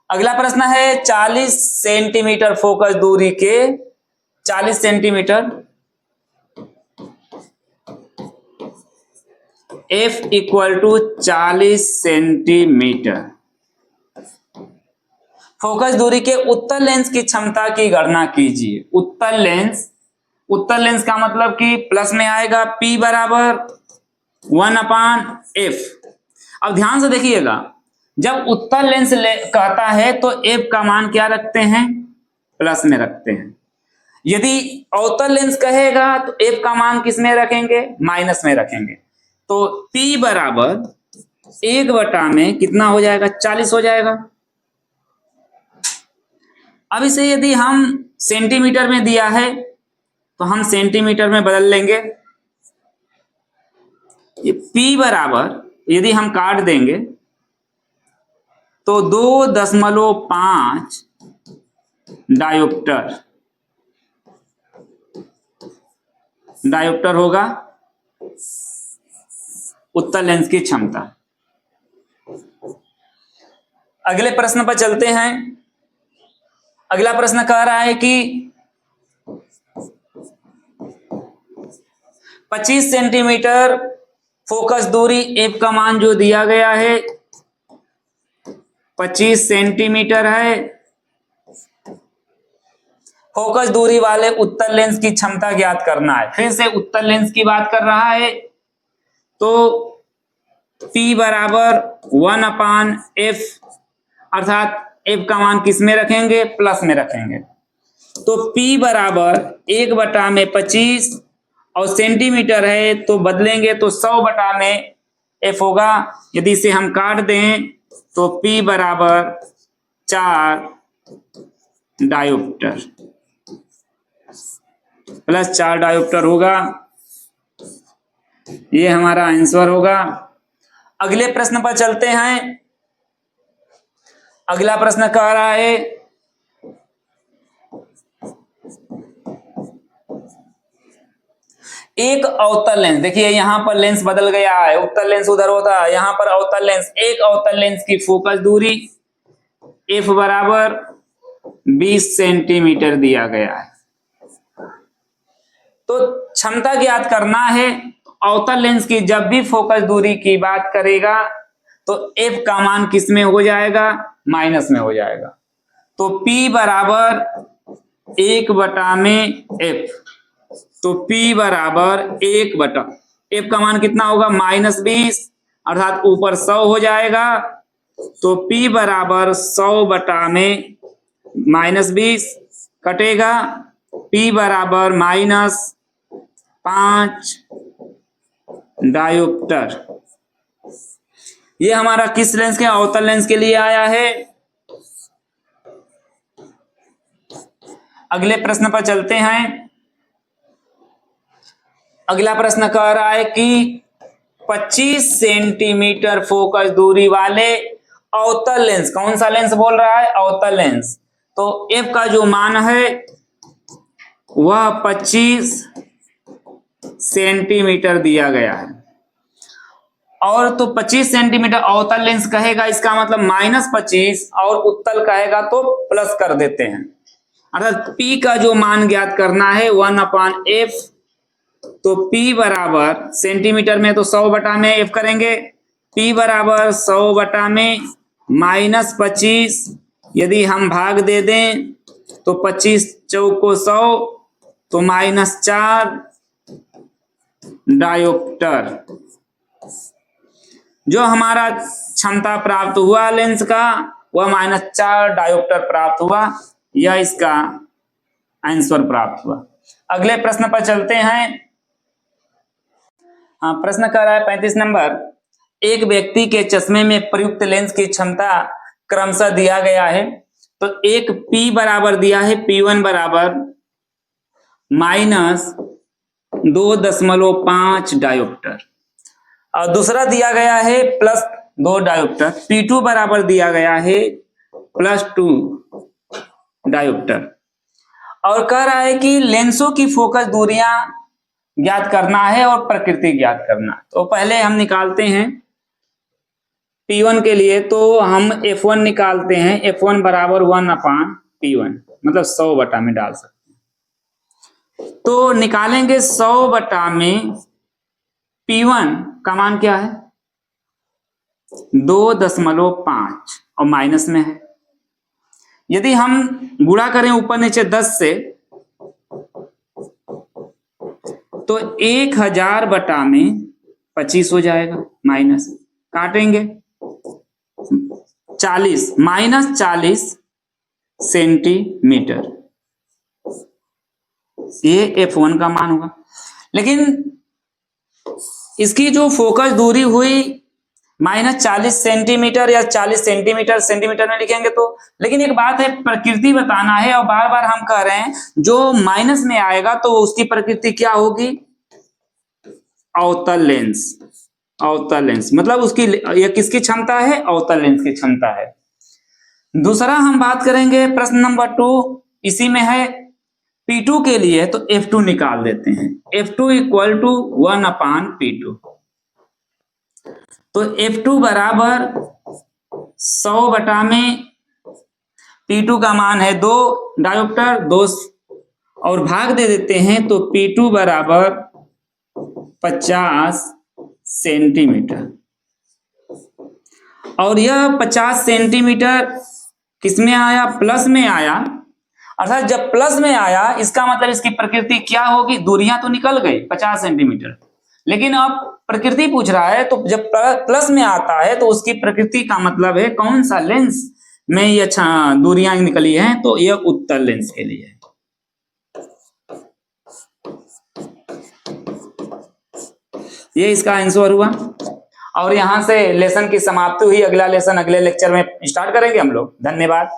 अगला प्रश्न है 40 सेंटीमीटर फोकस दूरी के 40 centimetre F equal to 40 centimetre focus दूरी के उत्तल लेंस की क्षमता की गणना कीजिए। उत्तल लेंस का मतलब कि प्लस में आएगा P बराबर 1/F। अब ध्यान से देखिएगा, जब उत्तल लेंस कहता है तो F का मान क्या रखते हैं, प्लस में रखते हैं। यदि अवतल लेंस कहेगा तो F का मान किस में रखेंगे, माइनस में रखेंगे। तो P बराबर 1 में कितना हो जाएगा, 40 हो जाएगा। अब इसे यदि हम सेंटीमीटर में दिया है तो हम सेंटीमीटर में बदल लेंगे। ये P बराबर यदि हम काट देंगे तो 2.5 डायोप्टर होगा उत्तल लेंस की क्षमता। अगले प्रश्न पर चलते हैं। अगला प्रश्न कह रहा है कि 25 सेंटीमीटर फोकस दूरी F का मान जो दिया गया है 25 सेंटीमीटर है, फोकस दूरी वाले उत्तल लेंस की क्षमता ज्ञात करना है। फिर से उत्तल लेंस की बात कर रहा है तो P बराबर 1/F अर्थात F का मान किस में रखेंगे, प्लस में रखेंगे। तो P बराबर 1/25 और सेंटीमीटर है तो बदलेंगे तो 100/F होगा। यदि इसे हम काट दें तो P बराबर 4 डायोप्टर प्लस 4 डायोप्टर होगा। ये हमारा आंसर होगा। अगले प्रश्न पर चलते हैं। अगला प्रश्न कह रहा है एक अवतल लेंस, देखिए यहां पर लेंस बदल गया है, उत्तल लेंस उधर होता है, यहां पर अवतल लेंस। एक अवतल लेंस की फोकस दूरी F बराबर 20 सेंटीमीटर दिया गया है। तो क्षमता ज्ञात करना है। अवतल लेंस की जब भी फोकस दूरी की बात करेगा तो F का मान किस में हो जाएगा, माइनस में हो जाएगा। तो P बराबर 1/F। तो P बराबर 1/F का मान कितना होगा, -20 अर्थात ऊपर 100 हो जाएगा। तो P बराबर 100/-20 कटेगा, P बराबर -5 डायोप्टर। ये हमारा किस लेंस के, अवतल लेंस के लिए आया है। अगले प्रश्न पर चलते हैं। अगला प्रश्न कह रहा है कि 25 सेंटीमीटर फोकस दूरी वाले अवतल लेंस, कौन सा लेंस बोल रहा है, अवतल लेंस। तो F का जो मान है वह 25 सेंटीमीटर दिया गया है। और तो 25 सेंटीमीटर अवतल लेंस कहेगा, इसका मतलब -25 और उत्तल कहेगा तो प्लस कर देते हैं। अर्थात P का जो मान ज्ञात करना है 1/F। तो P बराबर सेंटीमीटर में तो 100/F करेंगे। P बराबर 100/-25 यदि हम भाग दे दें तो 25 चौको 100 तो -4 डायोप्टर। जो हमारा क्षमता प्राप्त हुआ लेंस का वह -4 डायोप्टर प्राप्त हुआ। यह इसका आंसर प्राप्त हुआ। अगले प्रश्न पर चलते हैं। प्रश्न कर रहा है 35 नंबर। एक व्यक्ति के चश्मे में प्रयुक्त लेंस की क्षमता क्रमशः दिया गया है। तो एक P बराबर दिया है P1 बराबर -2.5 डायोप्टर और दूसरा दिया गया है +2 डायोप्टर। P2 बराबर दिया गया है +2 डायोप्टर और कह रहा है कि लेंसों की फोकस दूरियां ज्ञात करना है और प्रकृति ज्ञात करना। तो पहले हम निकालते हैं। P1 के लिए, तो हम F1 निकालते हैं। F1 बराबर 1/P1, मतलब 100 बटा में डाल सकते हैं। तो निकालेंगे 100 बटा में P1 का मान क्या है, 2.5 और माइनस में है। यदि हम गुणा करें ऊपर नीचे 10 से, तो 1000 बटा में 25 हो जाएगा, माइनस काटेंगे 40 -40 सेंटीमीटर, ये F1 का मान होगा। लेकिन इसकी जो फोकस दूरी हुई -40 सेंटीमीटर या 40 सेंटीमीटर, सेंटीमीटर में लिखेंगे तो, लेकिन एक बात है, प्रकृति बताना है और बार बार हम कह रहे हैं जो माइनस में आएगा तो उसकी प्रकृति क्या होगी, अवतल लेंस। अवतल लेंस मतलब उसकी, यह किसकी क्षमता है, अवतल लेंस की क्षमता है। दूसरा हम बात करेंगे प्रश्न नंबर 2, इसी में है P2 के लिए, तो F2 निकाल देते हैं। F2 इक्वल टू 1/P2, तो F2 बराबर 100 बटा में P2 का मान है 2 डायोप्टर 2 और भाग दे देते हैं, तो P2 बराबर 50 सेंटीमीटर। और यह 50 सेंटीमीटर किसमें आया, प्लस में आया। अर्थात जब प्लस में आया इसका मतलब इसकी प्रकृति क्या होगी, दूरियां तो निकल गई 50 सेंटीमीटर, लेकिन अब प्रकृति पूछ रहा है, तो जब प्लस में आता है तो उसकी प्रकृति का मतलब है कौन सा लेंस में ये दूरियां निकली हैं, तो यह उत्तल लेंस के लिए है। ये इसका आंसर हुआ। और यहां से लेसन की समाप्ति हुई। अगला लेसन अगले लेक्चर में स्टार्ट करेंगे हम लोग। धन्यवाद।